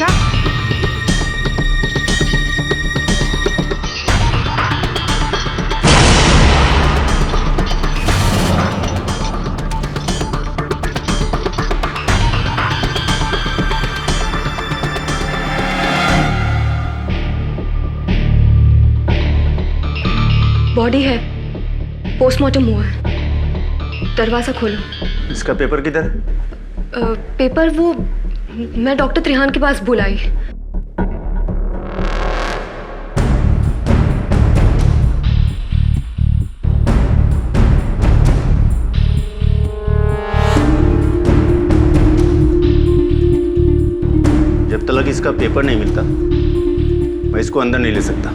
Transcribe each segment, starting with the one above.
अच्छा, बॉडी है, पोस्टमार्टम हुआ है। दरवाजा खोलो। इसका पेपर किधर? पेपर वो मैं डॉक्टर त्रिहान के पास बुलाई। जब तक इसका पेपर नहीं मिलता मैं इसको अंदर नहीं ले सकता।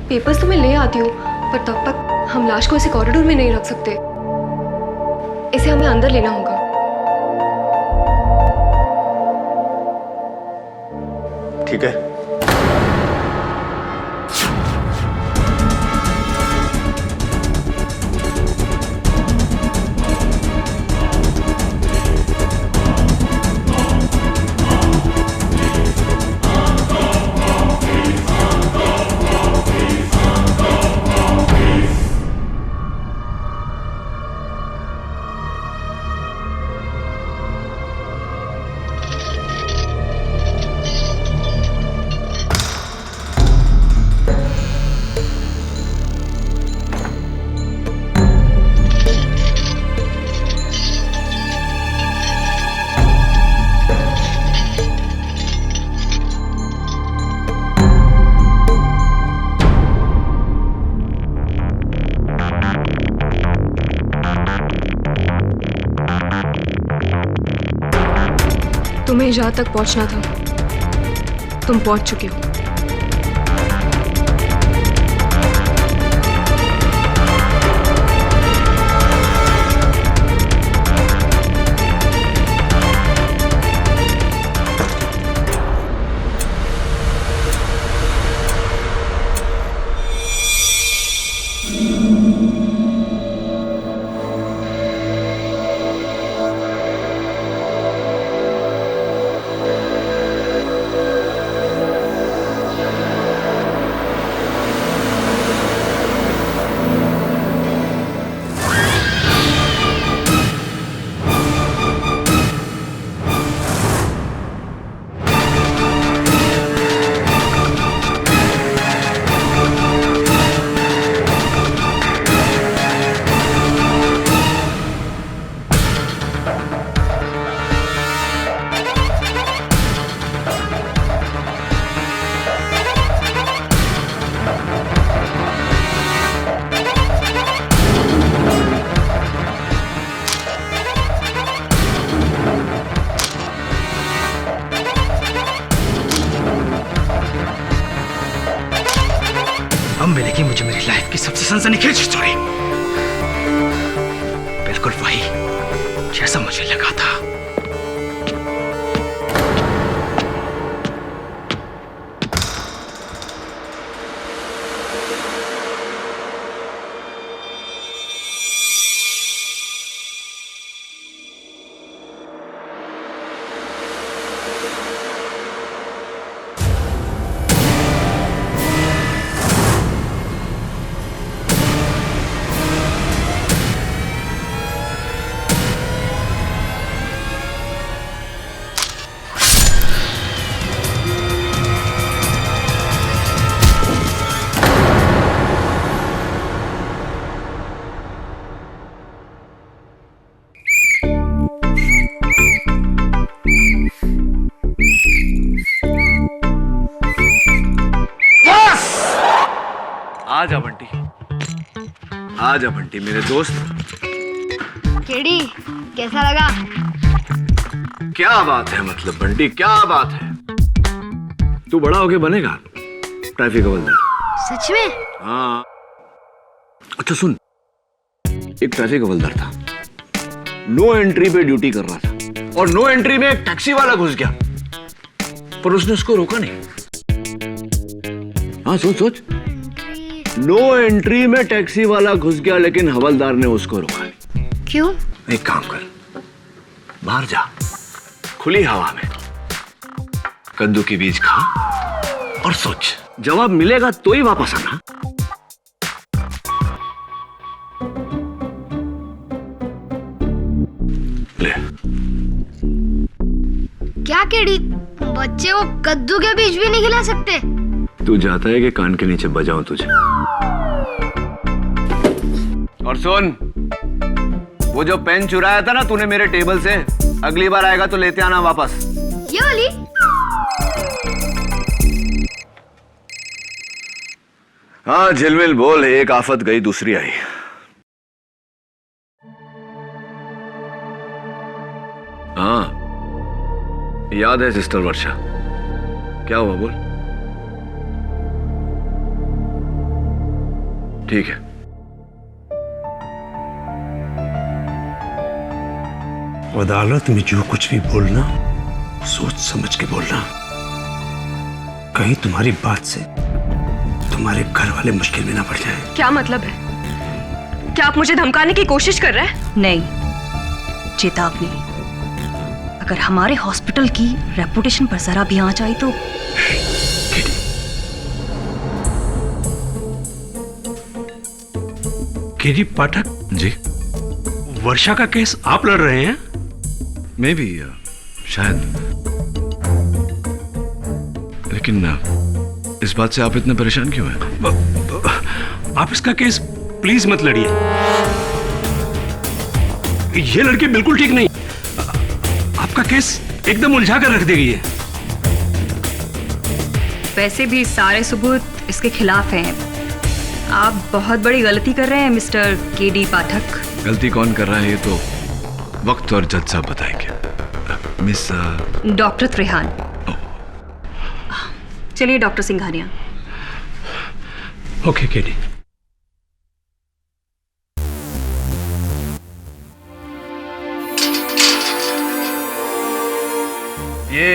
पेपर्स तो मैं ले आती हूँ, पर तब तक हम लाश को ऐसे कॉरिडोर में नहीं रख सकते। इसे हमें अंदर लेना होगा। ठीक है। तुम्हें जहाँ तक पहुँचना था तुम पहुँच चुके हो। अब मिलेगी मुझे मेरी लाइफ की सबसे सनसनीखेज स्टोरी। बिल्कुल वही जैसा मुझे लगा था। आजा बंटी, आजा बंटी मेरे दोस्त। केडी कैसा लगा? क्या बात है, मतलब बंटी क्या बात है। तू बड़ा होके बनेगा ट्रैफिक हवलदार। सच में? हाँ। अच्छा सुन, एक ट्रैफिक हवलदार था, नो एंट्री पे ड्यूटी कर रहा था और नो एंट्री में एक टैक्सी वाला घुस गया, पर उसने उसको रोका नहीं। हाँ सोच सोच, नो एंट्री में टैक्सी वाला घुस गया लेकिन हवलदार ने उसको रोका नहीं। क्यों? एक काम कर, बाहर जा, खुली हवा में कद्दू के बीज खा और सोच, जवाब मिलेगा तो ही वापस आना। ले। क्या केडी, बच्चे को कद्दू के बीज भी नहीं खिला सकते? तू जाता है कि कान के नीचे बजाऊं तुझे? और सुन, वो जो पेन चुराया था ना तूने मेरे टेबल से, अगली बार आएगा तो लेते आना वापस। ये वाली? हाँ झिलमिल बोल, एक आफत गई दूसरी आई। हाँ याद है सिस्टर वर्षा, क्या हुआ बोल। ठीक है, अदालत में जो कुछ भी बोलना सोच समझ के बोलना। कहीं तुम्हारी बात से तुम्हारे घर वाले मुश्किल में ना पड़ जाए। क्या मतलब है? क्या आप मुझे धमकाने की कोशिश कर रहे हैं? नहीं, चेतावनी। अगर हमारे हॉस्पिटल की रेपुटेशन पर जरा भी आंच आई तो केडी पाठक जी। वर्षा का केस आप लड़ रहे हैं? मैं भी शायद, लेकिन इस बात से आप इतने परेशान क्यों हैं? आप इसका केस प्लीज मत लड़िए। ये लड़की बिल्कुल ठीक नहीं। आपका केस एकदम उलझा कर रख देगी ये। वैसे भी सारे सबूत इसके खिलाफ हैं। आप बहुत बड़ी गलती कर रहे हैं मिस्टर केडी पाठक। गलती कौन कर रहा है ये तो वक्त और जज साहब बताएंगे। Miss doctor Trehan. चलिए डॉक्टर सिंघानिया। Okay KD. ये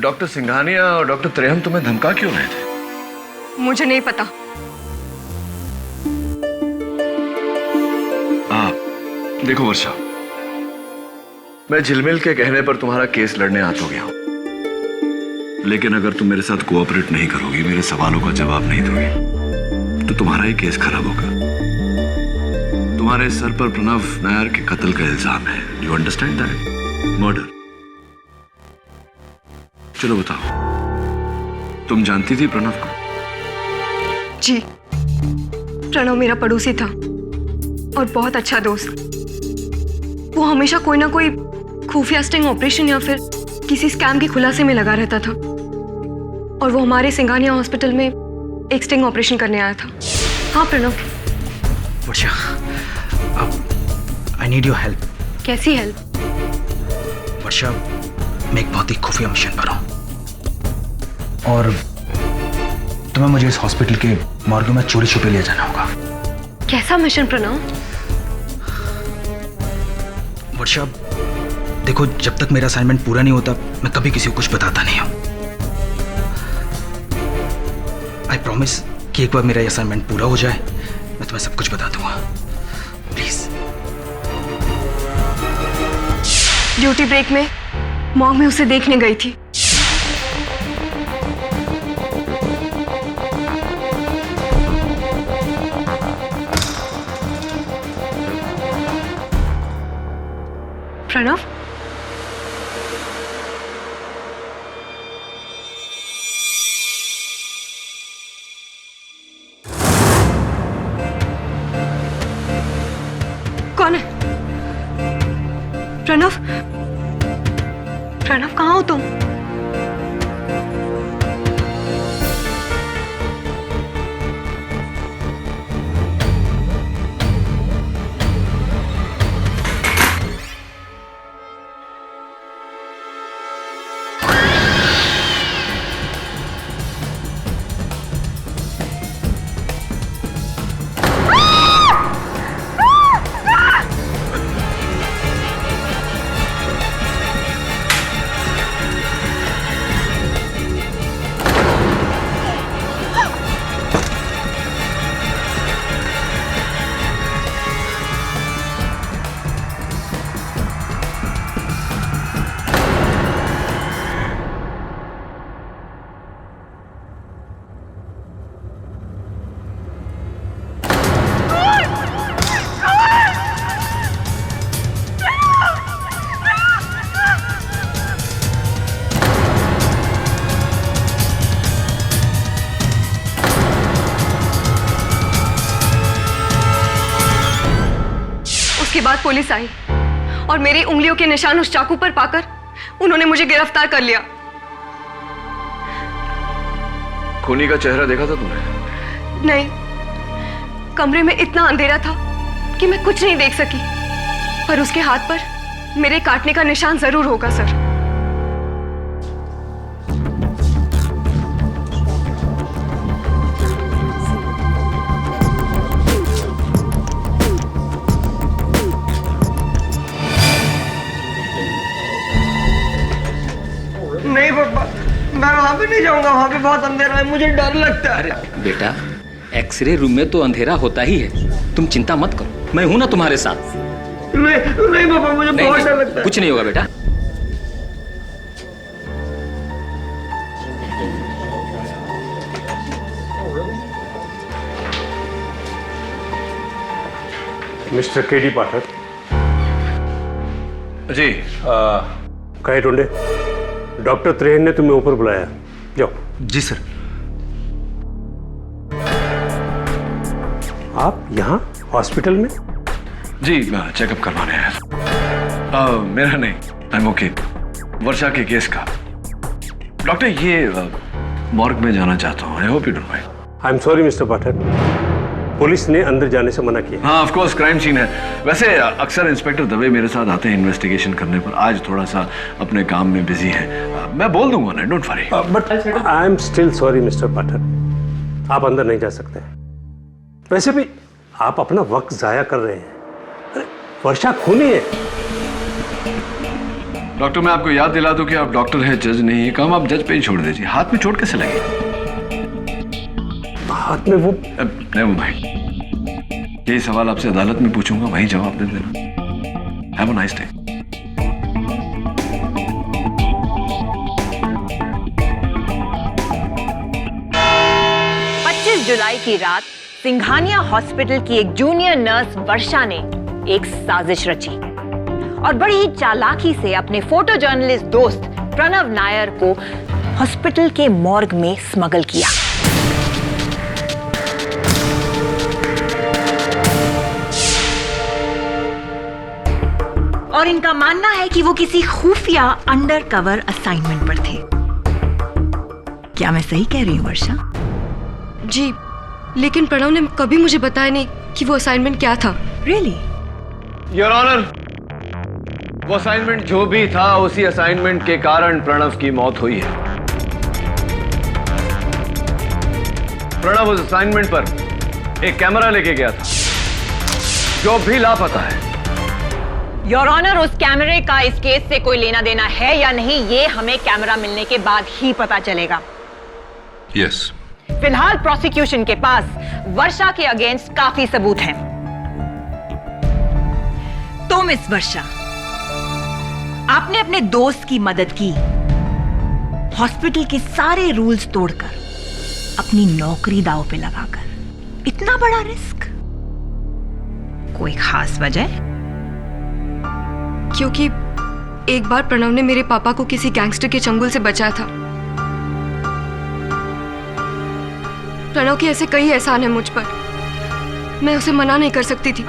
डॉक्टर सिंघानिया और डॉक्टर त्रेहन तुम्हें धमका क्यों रहे थे? मुझे नहीं पता। देखो वर्षा, मैं झिलमिल के कहने पर तुम्हारा केस लड़ने आ तो गया हूं, लेकिन अगर तुम मेरे साथ कोऑपरेट नहीं करोगी, मेरे सवालों का जवाब नहीं दोगी, तो तुम्हारा ही केस खराब होगा। तुम्हारे सर पर प्रणव नायर के कत्ल का इल्जाम है। You understand that? मर्डर। चलो बताओ, तुम जानती थी प्रणव को? जी, प्रणव मेरा पड़ोसी था और बहुत अच्छा दोस्त। वो हमेशा कोई ना कोई खुफिया स्टिंग ऑपरेशन या फिर किसी स्कैम के खुलासे में लगा रहता था, और वो हमारे सिंघानिया हॉस्पिटल में एक स्टिंग ऑपरेशन करने आया था। हाँ प्रणव। वर्षा, आई नीड योर हेल्प। कैसी हेल्प? वर्षा, मैं एक बहुत ही खुफिया मिशन पर हूँ और तुम्हें मुझे इस हॉस्पिटल के मॉर्ग में चोरी छुपे ले जाना होगा। कैसा मिशन प्रणव? वर्षा, देखो, जब तक मेरा असाइनमेंट पूरा नहीं होता मैं कभी किसी को कुछ बताता नहीं हूं। आई प्रॉमिस कि एक बार मेरा असाइनमेंट पूरा हो जाए मैं तुम्हें सब कुछ बता दूंगा। प्लीज। ड्यूटी ब्रेक में मॉम में उसे देखने गई थी। प्रणव, कौन है? प्रणव, प्रणव कहाँ हो तुम? बाद पुलिस आई और मेरी उंगलियों के निशान उस चाकू पर पाकर उन्होंने मुझे गिरफ्तार कर लिया। खूनी का चेहरा देखा था तुमने? नहीं, कमरे में इतना अंधेरा था कि मैं कुछ नहीं देख सकी, पर उसके हाथ पर मेरे काटने का निशान जरूर होगा सर। नहीं पापा, मैं वहां पे नहीं जाऊंगा, वहां पे बहुत अंधेरा है, मुझे डर लगता है। बेटा, एक्सरे रूम में तो अंधेरा होता ही है, तुम चिंता मत करो, मैं हूं ना तुम्हारे साथ। नहीं पापा, मुझे बहुत डर लगता है। कुछ नहीं होगा बेटा। मिस्टर केडी पाठक। जी। कहे टुंडे, डॉक्टर त्रेहन ने तुम्हें ऊपर बुलाया, जाओ। जी सर। आप यहाँ हॉस्पिटल में? जी, चेकअप करवाने आया। मेरा नहीं, आई एम ओके। वर्षा के केस का। डॉक्टर, ये मॉर्ग में जाना चाहता हूँ। I hope you don't mind. I am sorry mister Pathak, police ने अंदर जाने से मना किया। हाँ, ऑफ कोर्स क्राइम सीन है। वैसे अक्सर इंस्पेक्टर दवे मेरे साथ आते हैं इन्वेस्टिगेशन करने पर, आज थोड़ा सा अपने काम में बिजी है। मैं बोल दूंगा ना, don't worry. But I am still sorry mister Pathak, आप अंदर नहीं जा सकते। वैसे भी आप अपना वक्त जाया कर रहे हैं। अरे वर्षा खूनी है। डॉक्टर, मैं आपको याद दिला दूं कि आप डॉक्टर हैं, जज नहीं। ये काम आप जज पे ही छोड़ दीजिए। हाथ में चोट कैसे लगी? हाथ में वो नहीं भाई, यही सवाल आपसे अदालत में पूछूंगा, वही जवाब दे देना। Have a nice day. जुलाई की रात सिंघानिया हॉस्पिटल की एक जूनियर नर्स वर्षा ने एक साजिश रची और बड़ी ही चालाकी से अपने फोटो जर्नलिस्ट दोस्त प्रणव नायर को हॉस्पिटल के मॉर्ग में स्मगल किया। और इनका मानना है कि वो किसी खुफिया अंडरकवर असाइनमेंट पर थे। क्या मैं सही कह रही हूँ वर्षा? जी, लेकिन प्रणव ने कभी मुझे बताया नहीं कि वो असाइनमेंट क्या था। Really? योर ऑनर, वो असाइनमेंट जो भी था, उसी असाइनमेंट के कारण प्रणव की मौत हुई है। प्रणव उस असाइनमेंट पर एक कैमरा लेके गया था जो भी लापता है। योर ऑनर, उस कैमरे का इस केस से कोई लेना देना है या नहीं, ये हमें कैमरा मिलने के बाद ही पता चलेगा। यस। फिलहाल प्रोसिक्यूशन के पास वर्षा के अगेंस्ट काफी सबूत हैं। तो मिस वर्षा, आपने अपने दोस्त की मदद की, हॉस्पिटल के सारे रूल्स तोड़कर, अपनी नौकरी दांव पे लगाकर। इतना बड़ा रिस्क? कोई खास वजह? क्योंकि एक बार प्रणव ने मेरे पापा को किसी गैंगस्टर के चंगुल से बचाया था। प्रणव के ऐसे कई एहसान है मुझ पर, मैं उसे मना नहीं कर सकती थी।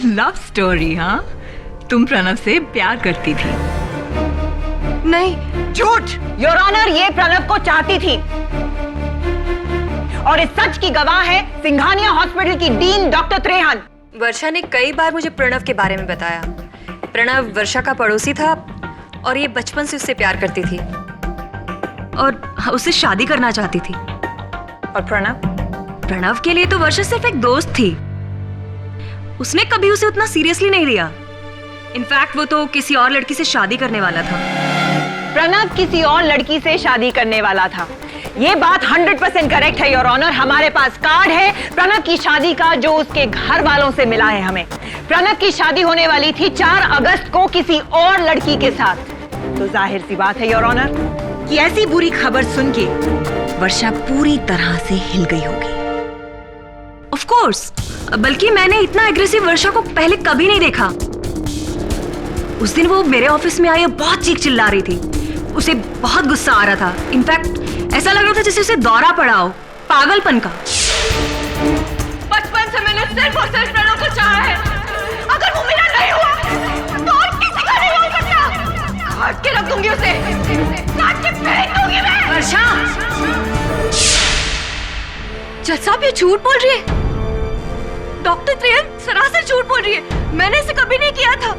Love story? हाँ, तुम प्रणव से प्यार करती थी? नहीं। झूठ! योर ऑनर, ये प्रणव को चाहती थी और इस सच की गवाह है सिंघानिया हॉस्पिटल की डीन डॉक्टर त्रेहन। वर्षा ने कई बार मुझे प्रणव के बारे में बताया। प्रणव वर्षा का पड़ोसी था और ये बचपन से उससे प्यार करती थी और उससे शादी करना चाहती थी। और प्रणव के लिए तो वर्षा सिर्फ एक दोस्त थी। उसने कभी उसे उतना सीरियसली नहीं लिया। इनफैक्ट वो तो किसी और लड़की से शादी करने वाला था। प्रणव किसी और लड़की से शादी करने वाला था, ये बात 100% करेक्ट है योर ऑनर। हमारे पास कार्ड है प्रणव की शादी का जो उसके घर वालों से मिला है हमें। प्रणव की शादी होने वाली थी 4 अगस्त को किसी और लड़की के साथ। तो जाहिर सी बात है योर ऑनर कि ऐसी बुरी खबर सुन के वर्षा पूरी तरह से हिल गई होगी। ऑफ कोर्स, बल्कि मैंने इतना एग्रेसिव वर्षा को पहले कभी नहीं देखा। उस दिन वो मेरे ऑफिस में आई और बहुत चीख चिल्ला रही थी। उसे बहुत गुस्सा आ रहा था। इनफैक्ट ऐसा लग रहा था जैसे उसे दौरा पड़ा हो, पागलपन का। बचपन से मैंने सिर्फ और सिर्फ प्रणव को चाहा है। काट के रख दूंगी उसे, काट के फेंक दूंगी मैं। वर्षा, जज साहब ये झूठ बोल रही है। डॉक्टर त्रेहन सरासर झूठ बोल रही है। मैंने इसे कभी नहीं किया था।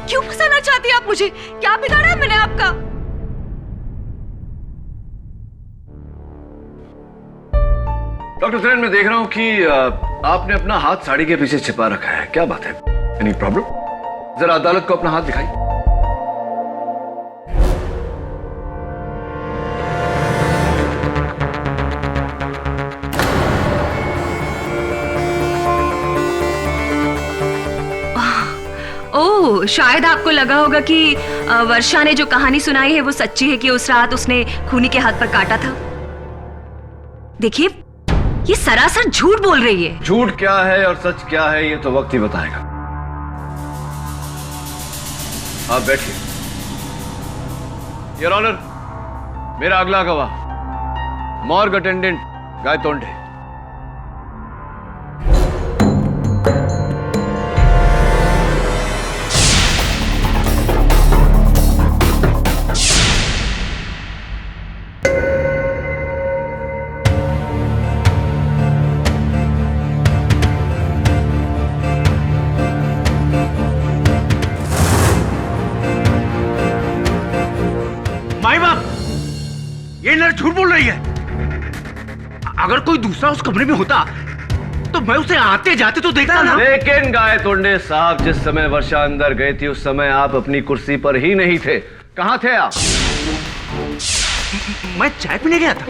क्यों फंसाना चाहती है आप मुझे? क्या बिगाड़ा है मैंने आपका? डॉक्टर त्रेहन, मैं देख रहा हूं कि आपने अपना हाथ साड़ी के पीछे छिपा रखा है। क्या बात है? Any problem? जरा अदालत को अपना हाथ दिखाइए। ओह, शायद आपको लगा होगा कि वर्षा ने जो कहानी सुनाई है वो सच्ची है कि उस रात उसने खूनी के हाथ पर काटा था। देखिए, ये सरासर झूठ बोल रही है। झूठ क्या है और सच क्या है ये तो वक्त ही बताएगा। आप बैठिए। योर ऑनर, मेरा अगला गवाह मॉर्ग अटेंडेंट गायतोंडे। माई बाप, ये नर्स झूठ बोल रही है। अगर कोई दूसरा उस कमरे में होता तो मैं उसे आते जाते तो देखता ना। लेकिन गायतोंडे साहब, जिस समय वर्षा अंदर गई थी उस समय आप अपनी कुर्सी पर ही नहीं थे। कहां थे आप? मैं चाय पीने गया था।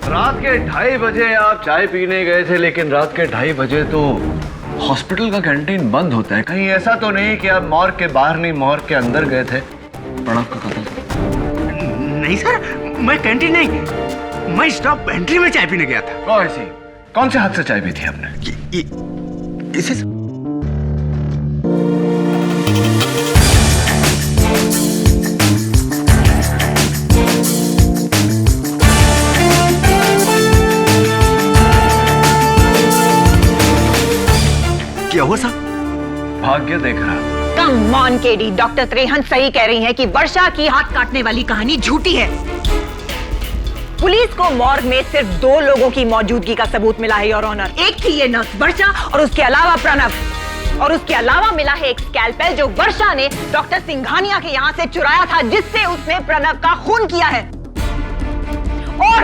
रात के 2:30 बजे आप चाय पीने गए थे, लेकिन रात के 2:30 बजे तो हॉस्पिटल का कैंटीन बंद होता है। कहीं ऐसा तो नहीं कि आप मॉर्ग के बाहर नहीं, मॉर्ग के अंदर गए थे? प्रणव का कत्ल? नहीं सर, मैं कैंटीन नहीं, मैं स्टॉप पेंट्री में चाय पीने गया था। कौन से हाथ से चाय पी थी आपने? इसे क्या हुआ साहब? भाग्य देख रहा। Come on KD, doctor Trehan सही कह रही हैं कि वर्षा की हाथ काटने वाली कहानी झूठी है। पुलिस को मॉर्ग में सिर्फ 2 लोगों की मौजूदगी का सबूत मिला है योर ऑनर। एक थी ये नर्स वर्षा और उसके अलावा प्रणव। और उसके अलावा मिला है एक स्कैल्पेल जो वर्षा ने डॉक्टर सिंघानिया के यहाँ से चुराया था, जिससे उसने प्रणव का खून किया है। और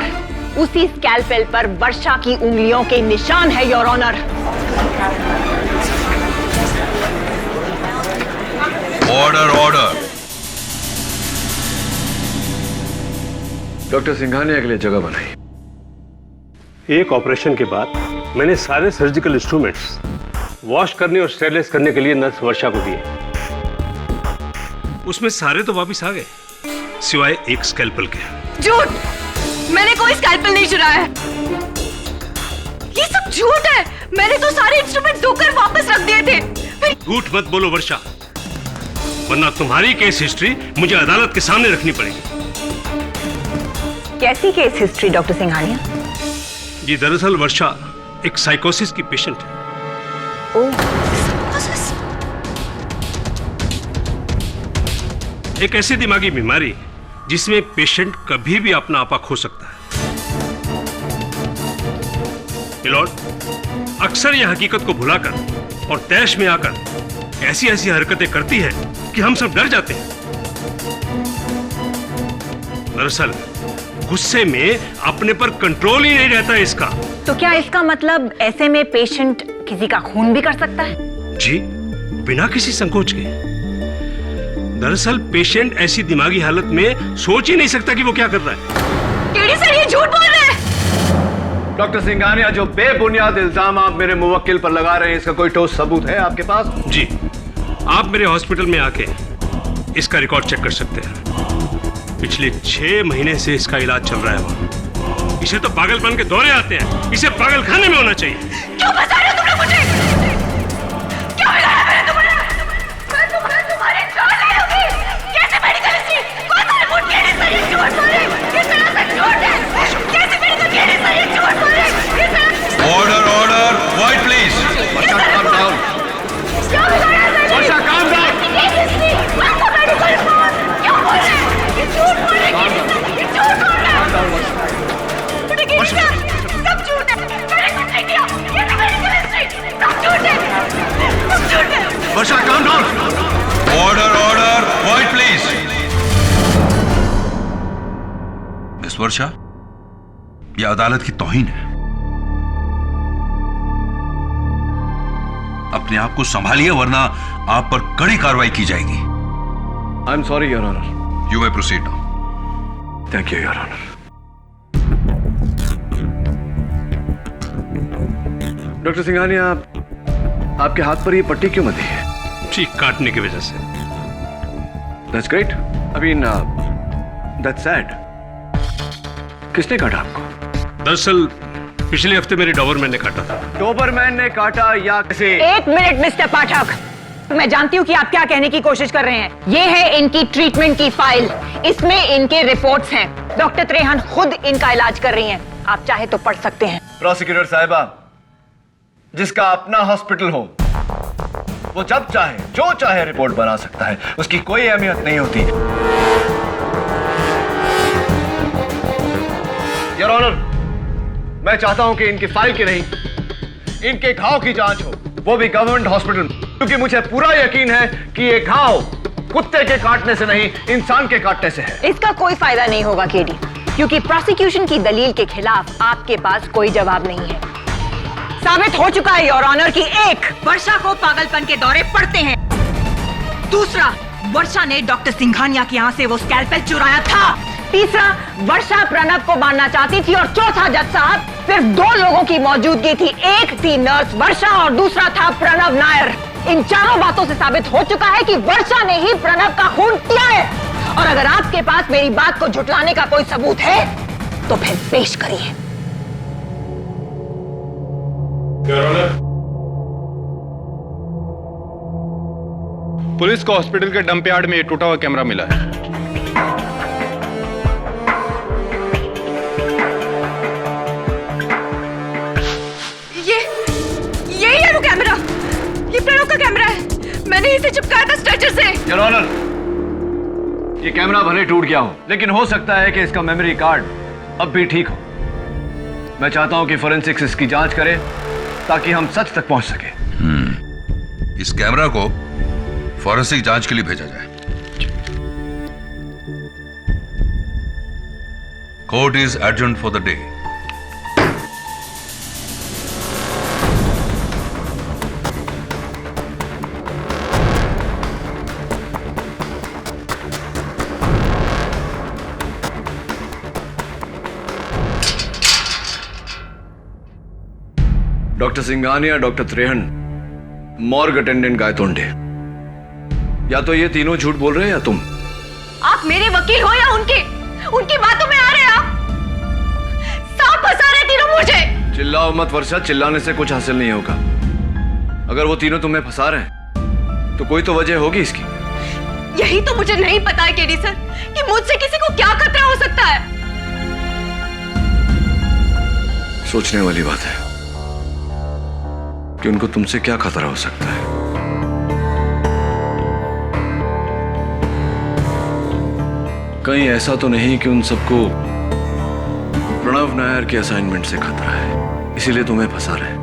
उसी स्कैल्पेल पर वर्षा की उंगलियों के निशान है your honour. Order order. Doctor Singhania के लिए जगह बनाई। एक ऑपरेशन के बाद मैंने सारे सर्जिकल इंस्ट्रूमेंट्स वॉश करने और स्टेरलाइज करने के लिए नर्स वर्षा को दिए। उसमें सारे तो वापस आ गए सिवाय एक स्कैल्पेल के। झूठ! मैंने कोई स्कैल्पेल नहीं चुराया है। ये सब झूठ है। मैंने तो सारे इंस्ट्रूमेंट धोकर वापस रख दिए थे। झूठ मत बोलो वर्षा, वरना तुम्हारी केस हिस्ट्री मुझे अदालत के सामने रखनी पड़ेगी। कैसी केस हिस्ट्री डॉक्टर सिंघानिया? जी, दरअसल वर्षा एक साइकोसिस की पेशेंट है। एक ऐसी दिमागी बीमारी जिसमें पेशेंट कभी भी अपना आपा खो सकता है। मिलॉर्ड, अक्सर यह हकीकत को भुलाकर और तैश में आकर ऐसी ऐसी हरकतें करती है कि हम सब डर जाते हैं। दरअसल गुस्से में अपने पर कंट्रोल ही नहीं रहता इसका। तो क्या इसका मतलब ऐसे में पेशेंट किसी का खून भी कर सकता है? जी, बिना किसी संकोच के। दरअसल पेशेंट ऐसी दिमागी हालत में सोच ही नहीं सकता कि वो क्या कर रहा है। केडी सर, ये झूठ बोल रहे हैं। डॉक्टर सिंघानिया, जो बेबुनियाद इल्जाम आप मेरे मुवक्किल पर लगा रहे हैं, इसका कोई ठोस सबूत है आपके पास? जी, आप मेरे हॉस्पिटल में आके इसका रिकॉर्ड चेक कर सकते हैं। पिछले 6 महीने से इसका इलाज चल रहा है वहाँ। इसे तो पागलपन के दौरे आते हैं। इसे पागल खाने में होना चाहिए। क्यों बता रहे हो तुम लोग मुझे? क्या बिगाड़ा मैंने तुम्हारा? मैं तुम्हारी जान ले लूंगी। कैसे मेडिकल हिस्ट्री? कौन सा रिपोर्ट? केडी सर, ये झूठ बोल रहे हैं। किस तरह से झूठ है? कैसे मेडिकल? केडी सर, ये झूठ बोल रहे हैं। किस तरह? Order order, quite please. क्या बिगाड़ा सर? वर्षा, काम डाउन। केडी हिस्ट्री, कौन सा मेडिकल रिपोर्ट? क्यों बोल रहे हैं? दोस्त वर्षा, यह अदालत की तौहीन है। अपने आप को संभालिए वरना आप पर कड़ी कार्रवाई की जाएगी। I am sorry your honour. You may proceed now. Thank you your honour. Doctor Singhania, आपके हाथ पर ये पट्टी क्यों बंधी है? चीख काटने की वजह से। That's great. I mean that's sad. किसने काटा आपको? दरअसल पिछले हफ्ते मेरे डॉबरमैन ने काटा था। डॉबरमैन ने काटा या किसी? एक मिनट मिस्टर पाठक, मैं जानती हूँ कि आप क्या कहने की कोशिश कर रहे हैं। ये है इनकी ट्रीटमेंट की फाइल, इसमें इनके रिपोर्ट्स हैं। डॉक्टर त्रेहन खुद इनका इलाज कर रही हैं, आप चाहे तो पढ़ सकते हैं। प्रोसिक्यूटर साहिबा, जिसका अपना हॉस्पिटल हो वो जब चाहे जो चाहे रिपोर्ट बना सकता है, उसकी कोई अहमियत नहीं होती। योर ऑनर, मैं चाहता हूं कि इनकी फाइल की नहीं, इनके घाव की जांच हो, वो भी गवर्नमेंट हॉस्पिटल, क्योंकि मुझे पूरा यकीन है कि ये घाव कुत्ते के काटने से नहीं, इंसान के काटने से है। इसका कोई फायदा नहीं होगा केडी, क्योंकि प्रोसिक्यूशन की दलील के खिलाफ आपके पास कोई जवाब नहीं है। साबित हो चुका है योर ऑनर कि एक, वर्षा को पागलपन के दौरे पड़ते हैं। दूसरा, वर्षा ने डॉक्टर सिंघानिया के यहाँ से वो स्कैल्पेल चुराया था। तीसरा, वर्षा प्रणव को मारना चाहती थी। और चौथा जज साहब, सिर्फ 2 लोगों की मौजूदगी थी, एक थी नर्स वर्षा और दूसरा था प्रणव नायर। इन चारों बातों से साबित हो चुका है कि वर्षा ने ही प्रणव का खून किया है। और अगर आपके पास मेरी बात को झुटलाने का कोई सबूत है तो फिर पेश करिए। पुलिस को हॉस्पिटल के डंप यार्ड में ये टूटा हुआ कैमरा मिला है। ये वो कैमरा, ये प्रणव का कैमरा है। मैंने इसे चिपकाया था स्ट्रेचर से। योर ऑनर, ये कैमरा भले टूट गया हो, लेकिन हो सकता है कि इसका मेमोरी कार्ड अब भी ठीक हो। मैं चाहता हूं कि फोरेंसिक्स इसकी जांच करे ताकि हम सच तक पहुंच सके। इस कैमरा को फॉरेंसिक जांच के लिए भेजा जाए। Court is adjourned for the day. Doctor Singhania, doctor Trehan, morgue attendant Gaitonde, या तो ये तीनों झूठ बोल रहे हैं या तुम। आप मेरे वकील हो या उनकी बातों में आ रहे हैं आप? सांप फंसा रहे तीनों मुझे। चिल्लाओ मत वर्षा, चिल्लाने से कुछ हासिल नहीं होगा। अगर वो तीनों तुम्हें फंसा रहे हैं तो कोई तो वजह होगी इसकी। यही तो मुझे नहीं पता है केडी सर कि मुझसे किसी को क्या खतरा हो सकता है। सोचने वाली बात है कि उनको तुमसे क्या खतरा हो सकता है। कहीं ऐसा तो नहीं कि उन सबको प्रणव नायर के असाइनमेंट से खतरा है, इसीलिए तुम्हें फंसा रहे हैं।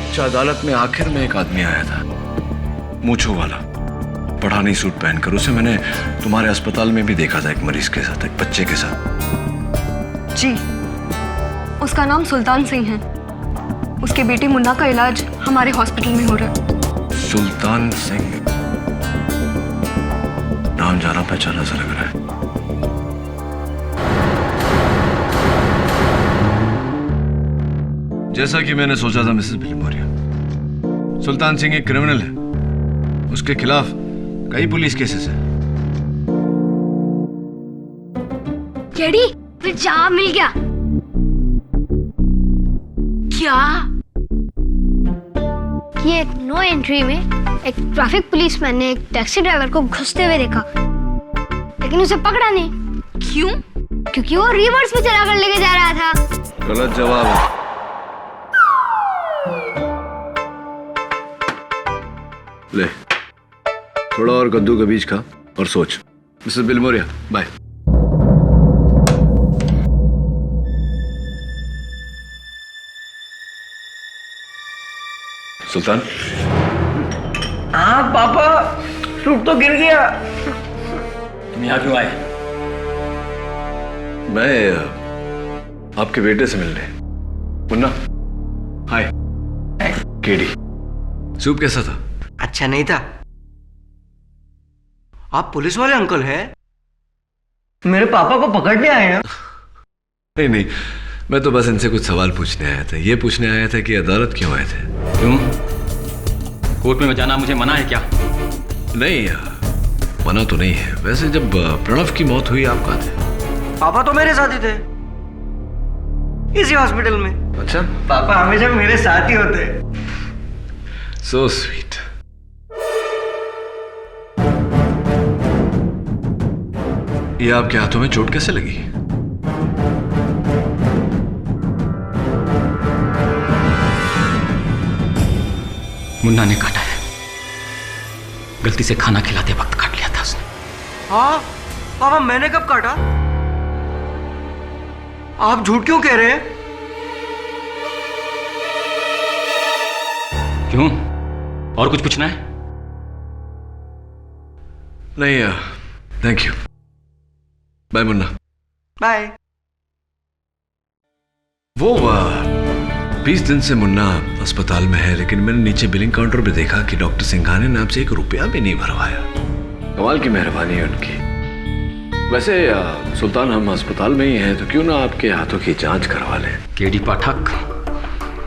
अच्छा, अदालत में आखिर में एक आदमी आया था, मूंछों वाला, पठानी सूट पहनकर। उसे मैंने तुम्हारे अस्पताल में भी देखा था, एक मरीज के साथ, एक बच्चे के साथ। जी, उसका नाम सुल्तान सिंह है। उसके बेटे मुन्ना का इलाज हमारे हॉस्पिटल में हो रहा है। सुल्तान सिंह, नाम जाना पहचाना सा लग रहा है। जैसा कि मैंने सोचा था मिसेस बिलिमोरिया, सुल्तान सिंह एक क्रिमिनल है। उसके खिलाफ कई पुलिस केसेस हैं। केडी, फिर जवाब मिल गया। क्या? कि एक नो एंट्री में एक ट्रैफिक पुलिसमैन ने एक टैक्सी ड्राइवर को घुसते हुए देखा, लेकिन उसे पकड़ा नहीं। क्यों? क्योंकि वो रिवर्स में चलाकर लेके जा रहा था। गलत जवाब है। ले, थोड़ा और कद्दू का बीज खा और सोच। Mrs Bilimoria, bye. सुल्तान, हाँ पापा, सूट तो गिर गया। तुम यहाँ क्यों आए? मैं आपके बेटे से मिलने। मुन्ना, हाय। केडी, सूप कैसा था? अच्छा नहीं था। आप पुलिस वाले अंकल हैं? मेरे पापा को पकड़ने आए हैं? नहीं नहीं, मैं तो बस इनसे कुछ सवाल पूछने आया था। ये पूछने आया था कि अदालत क्यों आए थे। क्यों? कोर्ट में जाना मुझे मना है क्या? नहीं, मना तो नहीं है। वैसे जब प्रणव की मौत हुई आप कहाँ थे? पापा तो मेरे साथ ही थे, इसी हॉस्पिटल में। अच्छा। पापा हमेशा मेरे साथ ही होते। So sweet. ये आपके हाथों में चोट कैसे लगी? मुन्ना ने काटा है। गलती से खाना खिलाते वक्त काट लिया था उसने। हाँ पापा, मैंने कब काटा? आप झूठ क्यों कह रहे हैं? क्यों? और कुछ पूछना है? नहीं, thank you. Bye Munna. Bye. वो 20 दिन से मुन्ना अस्पताल में है, लेकिन मैंने नीचे बिलिंग काउंटर पे देखा कि डॉक्टर सिंघानिया ने आपसे 1 रुपया भी नहीं भरवाया। कमाल की मेहरबानी है उनकी। वैसे सुल्तान, हम अस्पताल में ही हैं, तो क्यों ना आपके हाथों की जांच करवा लें। केडी पाठक,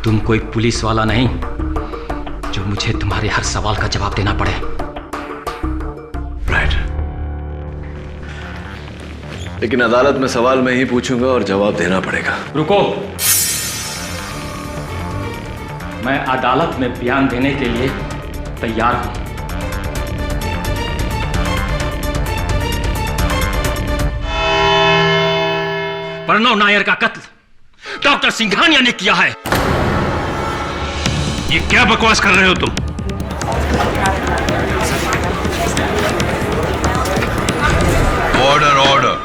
तुम कोई पुलिस वाला नहीं जो मुझे तुम्हारे हर सवाल का जवाब देना पड़े। राइट। लेकिन अदालत में सवाल मैं ही पूछूंगा और जवाब देना पड़ेगा। रुको, मैं अदालत में बयान देने के लिए तैयार हूं। प्रणव नायर का कत्ल डॉक्टर सिंघानिया ने किया है। ये क्या बकवास कर रहे हो तुम? Order order.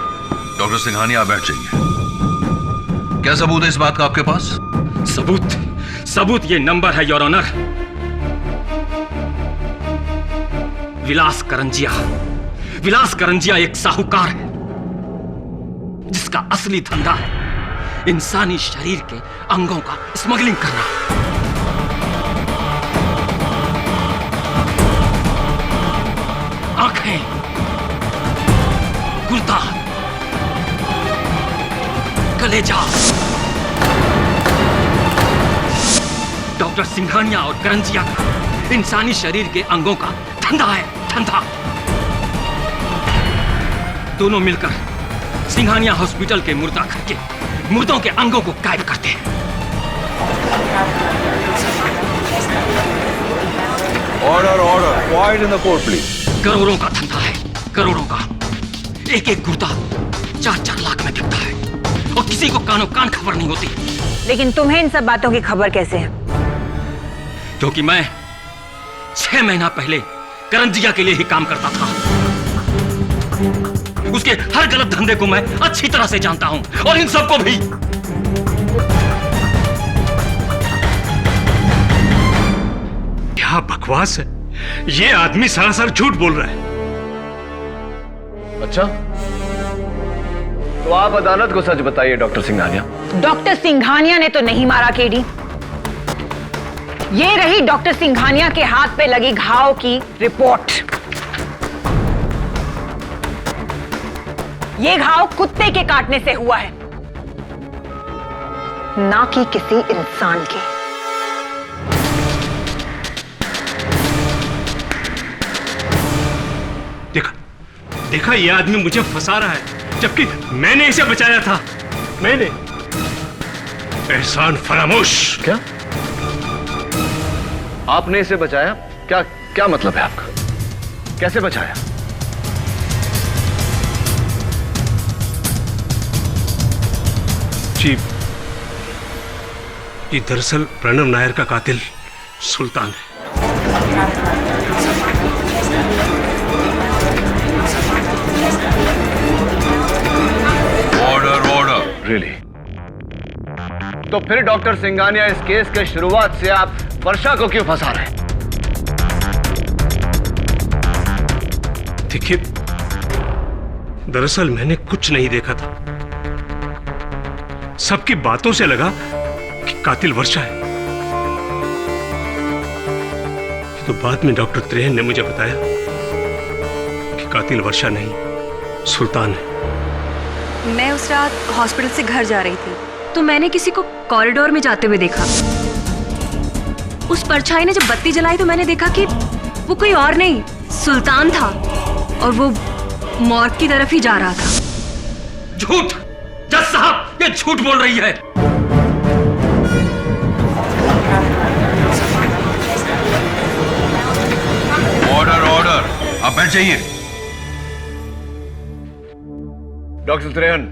डॉक्टर सिंघानिया, आप बैठ जाइए। क्या सबूत है इस बात का आपके पास? सबूत ये नंबर है योर ऑनर। विलास करंजिया एक साहूकार है जिसका असली धंधा है इंसानी शरीर के अंगों का स्मगलिंग करना। आंखें, गुर्दा, कलेजा। डॉक्टर सिंघानिया और करंजिया का इंसानी शरीर के अंगों का धंधा है, धंधा। दोनों मिलकर सिंघानिया हॉस्पिटल के मुर्दा घर के मुर्दों के अंगों को गायब करते हैं। Order order. Quite in the court please. करोड़ों का धंधा है, करोड़ों का। एक गुर्दा 4-4 लाख में बिकता है और किसी को कानो कान खबर नहीं होती। लेकिन तुम्हें इन सब बातों की खबर कैसे है? क्योंकि मैं 6 महीना पहले करंजिया के लिए ही काम करता था। उसके हर गलत धंधे को मैं अच्छी तरह से जानता हूं और इन सबको भी। क्या बकवास है? ये आदमी सरासर झूठ बोल रहा है। अच्छा, तो आप अदालत को सच बताइए डॉक्टर सिंघानिया। डॉक्टर सिंघानिया ने तो नहीं मारा केडी। ये रही डॉक्टर सिंघानिया के हाथ पे लगी घाव की रिपोर्ट। ये घाव कुत्ते के काटने से हुआ है, ना कि किसी इंसान के। देखा, ये आदमी मुझे फंसा रहा है, जबकि मैंने इसे बचाया था। मैंने। एहसान फरामोश। क्या? आपने इसे बचाया? क्या मतलब है आपका? कैसे बचाया? जी, ये दरअसल प्रणव नायर का कातिल सुल्तान है। Order order. रियली? तो फिर डॉक्टर सिंघानिया, इस केस के शुरुआत से आप वर्षा को क्यों फंसा रहे हैं? देखिए, दरअसल मैंने कुछ नहीं देखा था। सबकी बातों से लगा कि कातिल वर्षा है। तो बाद में डॉक्टर त्रेहन ने मुझे बताया कि कातिल वर्षा नहीं, सुल्तान है। मैं उस रात हॉस्पिटल से घर जा रही थी तो मैंने किसी को कॉरिडोर में जाते हुए देखा। उस परछाई ने जब बत्ती जलाई तो मैंने देखा कि वो कोई और नहीं, सुल्तान था और वो मॉर्ग की तरफ ही जा रहा था। झूठ! जज साहब, ये झूठ बोल रही है। ऑर्डर ऑर्डर, आप बैठ जाइए। डॉक्टर त्रेहन,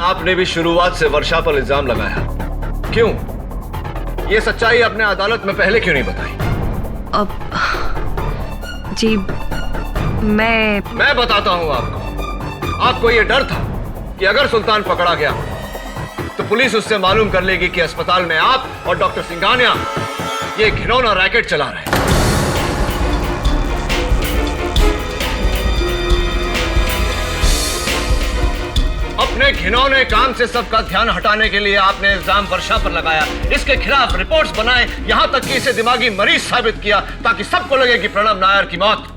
आपने भी शुरुआत से वर्षा पर इल्जाम लगाया, क्यों? ये सच्चाई आपने अदालत में पहले क्यों नहीं बताई? अब जी मैं बताता हूं आपको ये डर था कि अगर सुल्तान पकड़ा गया तो पुलिस उससे मालूम कर लेगी कि अस्पताल में आप और डॉक्टर सिंघानिया ये घिनौना रैकेट चला रहे हैं। अपने घिनौने काम से सबका ध्यान हटाने के लिए आपने इल्जाम वर्षा पर लगाया, इसके खिलाफ रिपोर्ट्स बनाए, यहां तक कि इसे दिमागी मरीज साबित किया ताकि सबको लगे कि प्रणव नायर की मौत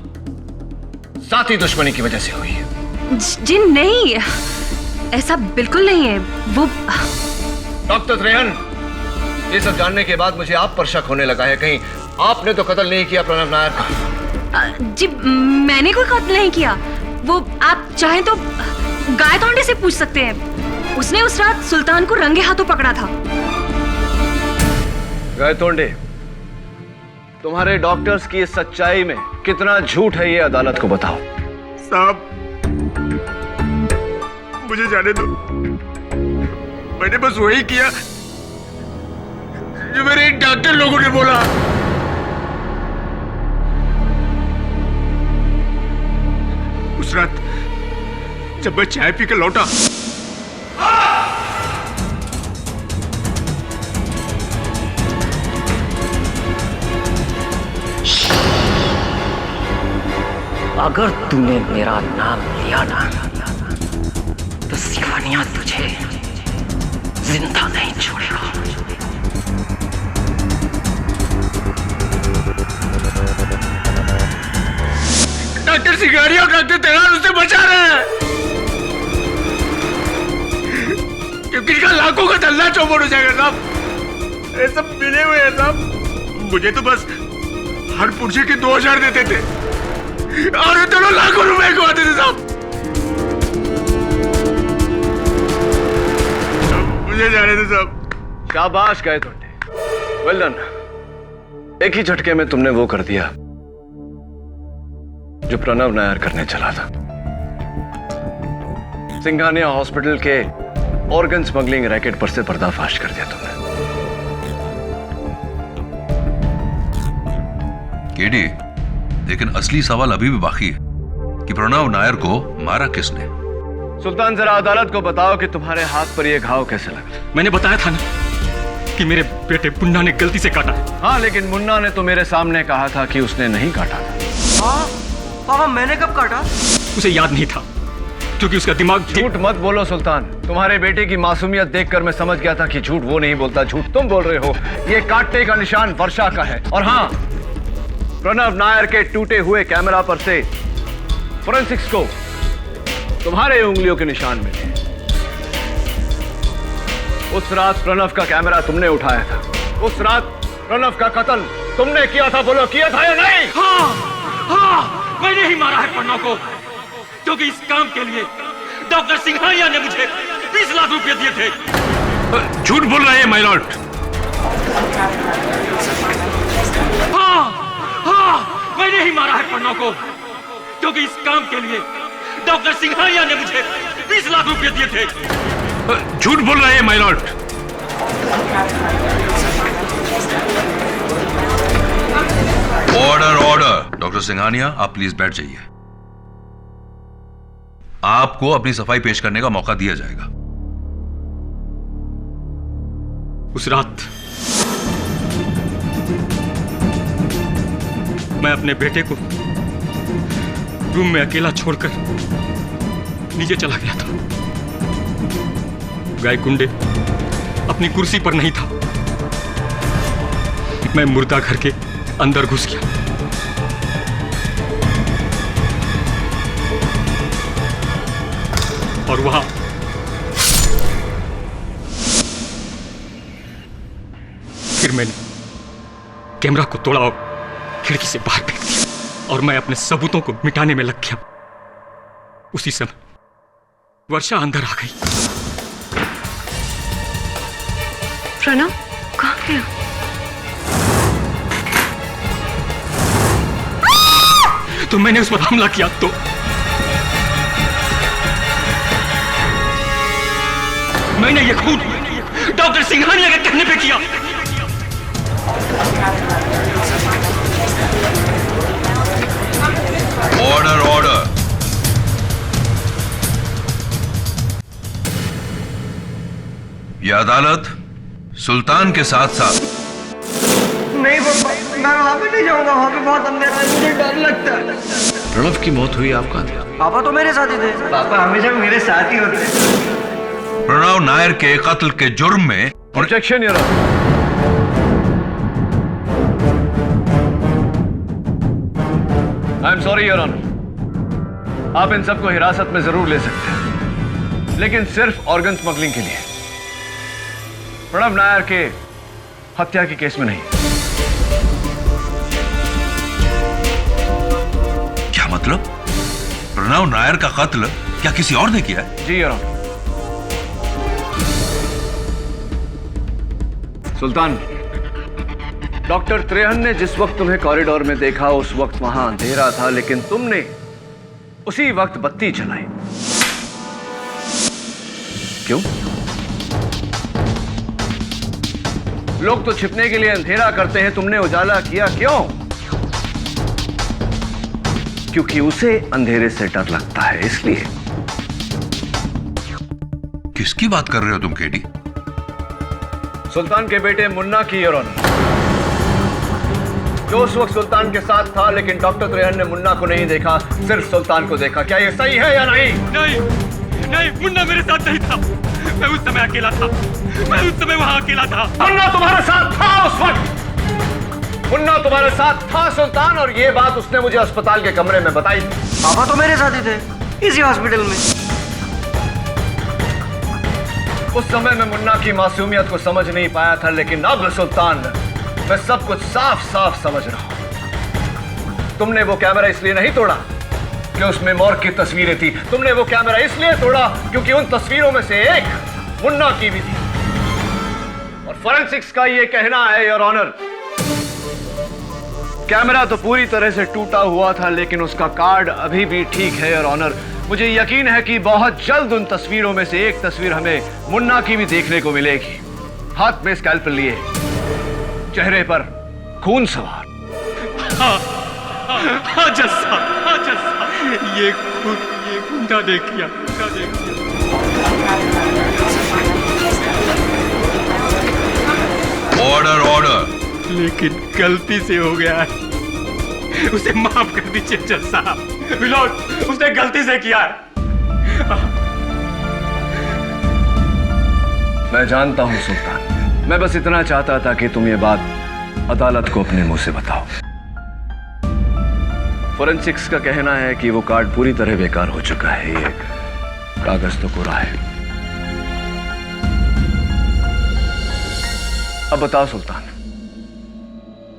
साथी दुश्मनी की वजह से हुई है। जी नहीं, ऐसा बिल्कुल नहीं है। वो डॉक्टर त्रेहन, ये सब जानने के बाद मुझे आप पर शक होने लगा है, कहीं आपने तो कत्ल नहीं किया प्रणव नायर का? जी मैंने कोई कत्ल नहीं किया। वो आप चाहें तो गायतोंडे से पूछ सकते हैं। उसने उस रात सुल्तान को रंगे हाथों पकड़ा था। गायतोंडे, तुम्हारे डॉक्टर्स की इस सच्चाई में कितना झूठ है ये अदालत को बताओ। साहब, मुझे जाने दो। मैंने बस वही किया जो मेरे इन डॉक्टर लोगों ने बोला। उस रात जब मैं चाय पी के लौटा अगर तूने मेरा नाम लिया ना तो सिंघानिया तुझे जिंदा नहीं छोड़ेगा। डॉक्टर सिंघानिया और डॉक्टर तेरान उससे बचा रहे हैं क्योंकि इनका लाखों का धंधा चौपट हो जाएगा साहब। ये सब मिले हुए हैं साहब। मुझे तो बस हर पुर्जे के 2000 देते थे और ये दोनों लाखों रुपए कमाते थे साहब। मुझे जाने दो साहब। शाबाश गायतोंडे, वेल डन। एक ही झटके में तुमने वो कर दिया जो प्रणव नायर करने चला था। सिंघानिया हॉस्पिटल के ऑर्गन स्मगलिंग रैकेट पर से पर्दाफाश कर दिया तुमने। केडी, लेकिन असली सवाल अभी भी बाकी है कि प्रणव नायर को मारा किसने? सुल्तान, जरा अदालत को बताओ कि तुम्हारे हाथ पर यह घाव कैसे लगा? मैंने बताया था ना कि मेरे बेटे मुन्ना ने गलती से काटा है। हाँ, लेकिन मुन्ना ने तो मेरे सामने कहा था कि उसने नहीं काटा था। हाँ पापा, मैंने कब काटा? उसे याद नहीं था क्योंकि उसका दिमाग। झूठ मत बोलो सुल्तान। तुम्हारे बेटे की मासूमियत देखकर मैं समझ गया था कि झूठ वो नहीं बोलता, झूठ तुम बोल रहे हो। ये काटने का निशान वर्षा का है। और हाँ, प्रणव नायर के टूटे हुए कैमरा पर से फोरेंसिक्स को तुम्हारे उंगलियों के निशान मिले। उस रात प्रणव का कैमरा तुमने उठाया था। उस रात प्रणव का कत्ल तुमने किया था। बोलो, किया था या नहीं? हाँ, मैंने ही मारा है प्रणव को, क्योंकि इस काम के लिए डॉक्टर सिंघानिया ने मुझे 20 लाख रुपए दिए थे। झूठ बोल रहे हैं माय लॉर्ड। हाँ, मैंने ही मारा है प्रणव को, क्योंकि इस काम के लिए डॉक्टर सिंघानिया ने मुझे 20 लाख रुपए दिए थे। झूठ बोल रहे हैं my Lord. Order order. Doctor Singhania, आप प्लीज बैठ जाइए। आपको अपनी सफाई पेश करने का मौका दिया जाएगा। उस रात मैं अपने बेटे को रूम में अकेला छोड़कर नीचे चला गया था। गायकुंडे अपनी कुर्सी पर नहीं था। मैं मुर्दा घर के अंदर घुस गया। और वहां फिर मैंने कैमरा को तोड़ा और खिड़की से बाहर फेंक दिया और मैं अपने सबूतों को मिटाने में लग गया। उसी समय वर्षा अंदर आ गई। प्रणव कहाँ गया? तो मैंने उस पर हमला किया तो मैंने ये खून डॉक्टर सिंघानिया के कहने पे किया। Order order. यह अदालत सुल्तान के साथ साथ नहीं पापा, मैं वहां पे नहीं जाऊंगा। वहां पे बहुत अंधेरा है, मुझे डर लगता है। प्रणव की मौत हुई, आप कहाँ थे? पापा तो मेरे साथ ही थे। पापा हमेशा मेरे साथ ही होते हैं। प्रणव नायर के कत्ल के जुर्म में objection your honour. I am sorry your honour. आप इन सबको हिरासत में जरूर ले सकते हैं, लेकिन सिर्फ ऑर्गन स्मगलिंग के लिए, प्रणव नायर के हत्या के केस में नहीं। क्या मतलब? प्रणव नायर का कत्ल क्या किसी और ने किया है? जी your honour. Sultan, doctor Trehan ने जिस वक्त तुम्हें कॉरिडोर में देखा उस वक्त वहां अंधेरा था, लेकिन तुमने उसी वक्त बत्ती जलाई। क्यों? लोग तो छिपने के लिए अंधेरा करते हैं, तुमने उजाला किया क्यों? क्योंकि उसे अंधेरे से डर लगता है, इसलिए। किसकी बात कर रहे हो तुम केडी? सुल्तान के बेटे मुन्ना की योर ऑनर, जो उस वक्त सुल्तान के साथ था, लेकिन डॉक्टर त्रेहन ने मुन्ना को नहीं देखा, सिर्फ सुल्तान को देखा। क्या ये सही है या नहीं? नहीं नहीं, मुन्ना मेरे साथ नहीं था। मैं उस समय अकेला था। मैं उस समय वहां अकेला था। मुन्ना तुम्हारे साथ था उस वक्त। मुन्ना तुम्हारे साथ था सुल्तान, और ये बात उसने मुझे अस्पताल के कमरे में बताई। पापा तो मेरे साथ ही थे, इसी हॉस्पिटल में। उस समय मैं मुन्ना की मासूमियत को समझ नहीं पाया था, लेकिन अब सुल्तान मैं सब कुछ साफ साफ समझ रहा हूं। तुमने वो कैमरा इसलिए नहीं तोड़ा कि उसमें मॉर्ग की तस्वीरें थी। तुमने वो कैमरा इसलिए तोड़ा क्योंकि उन तस्वीरों में से एक मुन्ना की भी थी। और फॉरेंसिक्स का ये कहना है योर ऑनर, कैमरा तो पूरी तरह से टूटा हुआ था, लेकिन उसका कार्ड अभी भी ठीक है योर ऑनर। मुझे यकीन है कि बहुत जल्द उन तस्वीरों में से एक तस्वीर हमें मुन्ना की भी देखने को मिलेगी। हाथ में स्कैल्पेल लिए, चेहरे पर खून सवार। हाँ जस्सा, हाँ जस्सा, ये खून, ये गुंडा ने किया, गुंडा ने किया। Order order. लेकिन गलती से हो गया है, उसे माफ कर दीजिए जज साहब। विनोद, उसने गलती से किया है। मैं जानता हूं सुल्तान, मैं बस इतना चाहता था कि तुम ये बात अदालत को अपने मुंह से बताओ। फोरेंसिक्स का कहना है कि वो कार्ड पूरी तरह बेकार हो चुका है। ये कागज तो कोरा है। अब बताओ सुल्तान,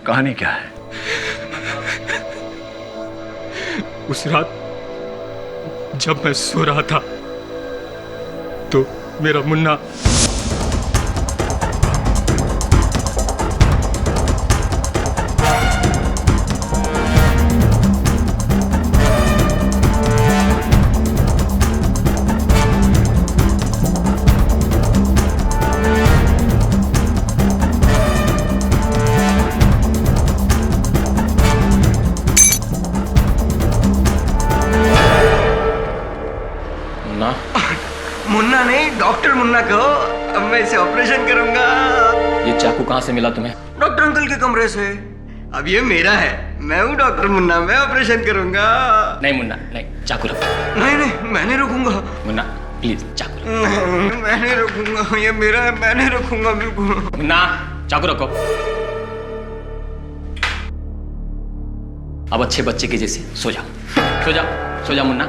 कहानी क्या है? उस रात जब मैं सो रहा था तो मेरा मुन्ना मुन्ना नहीं, डॉक्टर मुन्ना कहो। अब मैं इसे ऑपरेशन करूंगा। ये चाकू कहाँ से मिला तुम्हें? डॉक्टर अंकल के कमरे से। अब ये मेरा है, मैं हूँ डॉक्टर मुन्ना, मैं ऑपरेशन करूंगा। नहीं मुन्ना नहीं, चाकू रखो। नहीं मैं नहीं रुकूंगा। मुन्ना प्लीज चाकू रखो। नहीं, मैं नहीं रुकूंगा, ये मेरा है, मैं नहीं रुकूंगा बिल्कुल। मुन्ना चाकू रखो। अब अच्छे बच्चे के जैसे सो जा, सो जा, सो जा मुन्ना।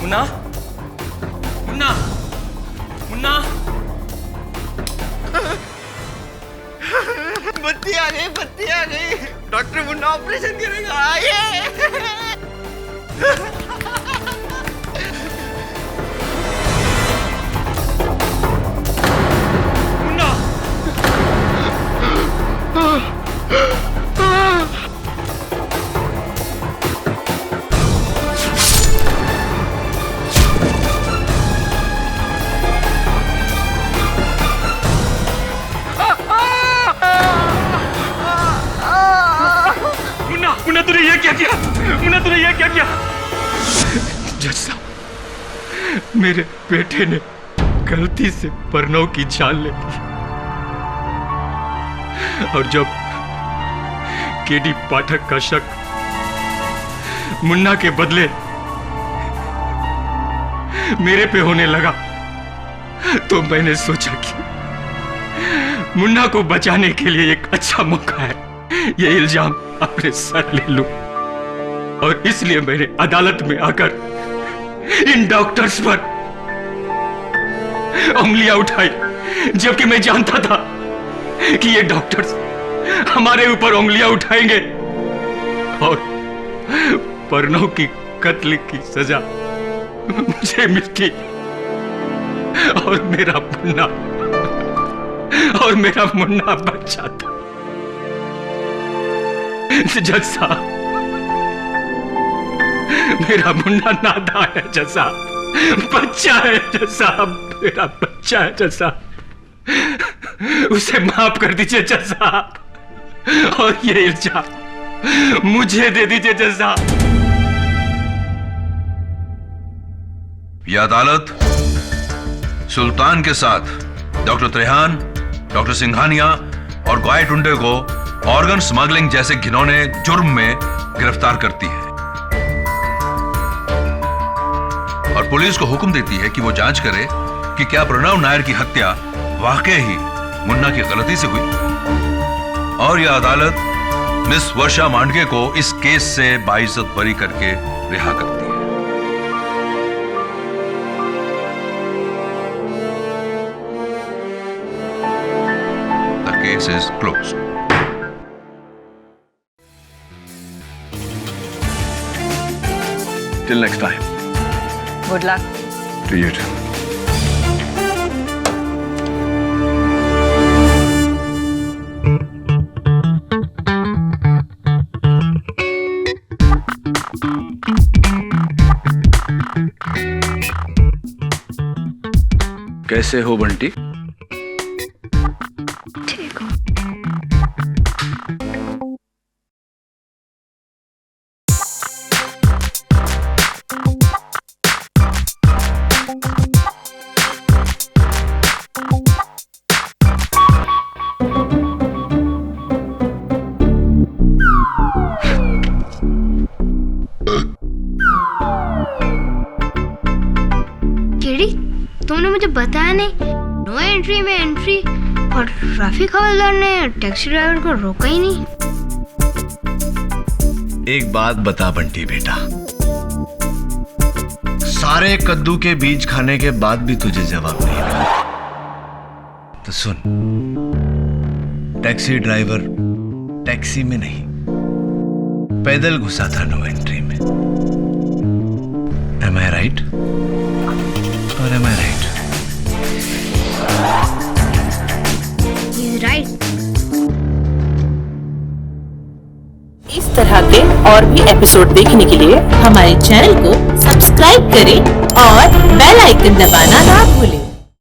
मुन्ना मुन्ना मुन्ना बत्ती आ गई, बत्ती आ गई। डॉक्टर मुन्ना ऑपरेशन करेगा, आइए। मुन्ना तूने ये क्या किया? मुन्ना तूने ये क्या किया? जज साहब, मेरे बेटे ने गलती से प्रणव की जान ले ली और जब केडी पाठक का शक मुन्ना के बदले मेरे पे होने लगा तो मैंने सोचा कि मुन्ना को बचाने के लिए एक अच्छा मौका है ये इल्जाम अपने सर ले लूं और इसलिए मैंने अदालत में आकर इन डॉक्टर्स पर उंगलियां उठाई, जबकि मैं जानता था कि ये डॉक्टर्स हमारे ऊपर उंगलियां उठाएंगे और प्रणव की कत्ल की सजा मुझे मिलती और मेरा मुन्ना बच जाता। जज साहब, मेरा मुन्ना नादान है जज साहब, बच्चा है जज साहब, मेरा बच्चा है जज साहब, उसे माफ कर दीजिए जज साहब और ये इल्जाम मुझे दे दीजिए जज साहब। यह अदालत सुल्तान के साथ डॉक्टर त्रेहान, डॉक्टर सिंघानिया और गाय टुंडे को ऑर्गन स्मगलिंग जैसे घिनौने जुर्म में गिरफ्तार करती है और पुलिस को हुक्म देती है कि वो जांच करे कि क्या प्रणव नायर की हत्या वाकई ही मुन्ना की गलती से हुई। और यह अदालत मिस वर्षा मांडगे को इस केस से बाइज्जत बरी करके रिहा करती है। The case is closed. Till next time. Good luck. To you too. कैसे हो बंटी? ठीक हो। तुमने मुझे बताया नहीं, नो एंट्री में एंट्री और ट्रैफिक हवलदार ने टैक्सी ड्राइवर को रोका ही नहीं। एक बात बता बंटी बेटा, सारे कद्दू के बीज खाने के बाद भी तुझे जवाब नहीं मिला तो सुन, टैक्सी ड्राइवर टैक्सी में नहीं पैदल घुसा था नो एंट्री में। Am I right? Or am इस तरह के और भी एपिसोड देखने के लिए हमारे चैनल को सब्सक्राइब करें और बेल आइकन दबाना ना भूलें।